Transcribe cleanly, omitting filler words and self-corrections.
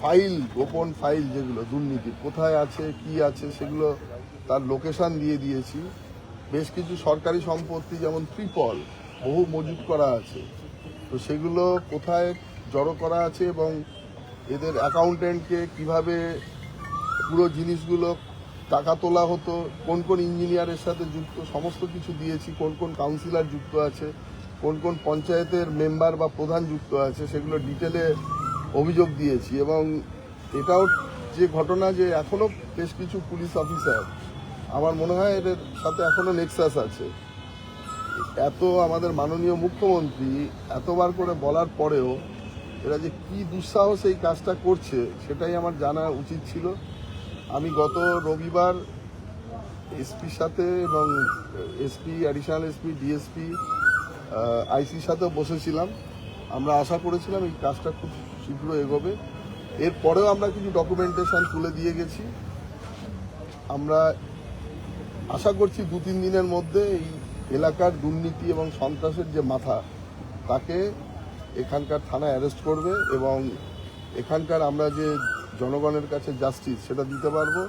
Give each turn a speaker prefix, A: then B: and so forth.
A: File, গোপন file যেগুলো দুর্নীতি কোথায় আছে কি আছে সেগুলো তার লোকেশন দিয়ে দিয়েছি। বেশ কিছু সরকারি সম্পত্তি যেমন ত্রিপল বহু মজুত করা আছে, তো সেগুলো কোথায় জড়ো করা আছে এবং এদের অ্যাকাউন্টেন্টকে কিভাবে পুরো জিনিসগুলো টাকা তোলা হতো, কোন কোন ইঞ্জিনিয়ারের সাথে যুক্ত, সমস্ত কিছু দিয়েছি। কোন কোন কাউন্সিলর যুক্ত আছে, কোন কোন পঞ্চায়েতের মেম্বার বা প্রধান যুক্ত আছে, সেগুলো ডিটেলে অভিযোগ দিয়েছি। এবং এটাও যে ঘটনা যে এখনো বেশ কিছু পুলিশ অফিসার, আমার মনে হয় এদের সাথে এখনো নেক্সাস আছে। এত আমাদের মাননীয় মুখ্যমন্ত্রী এতবার করে বলার পরেও এরা যে কি দুঃসাহস এই কাজটা করছে সেটাই আমার জানা উচিত ছিল। আমি গত রবিবার এসপির সাথে এবং এসপি, অ্যাডিশনাল এসপি, ডিএসপি, আইসির সাথেও বসেছিলাম। আমরা আশা করেছিলাম এই কাজটা খুব শীঘ্র এগোবে। এরপরেও আমরা কিছু ডকুমেন্টেশন তুলে দিয়ে গেছি। আমরা আশা করছি 2-3 দিনের মধ্যে এই এলাকার দুর্নীতি এবং সন্ত্রাসের যে মাথা, তাকে এখানকার থানায় অ্যারেস্ট করবে এবং এখানকার আমরা যে জনগণের কাছে জাস্টিস সেটা দিতে পারবো।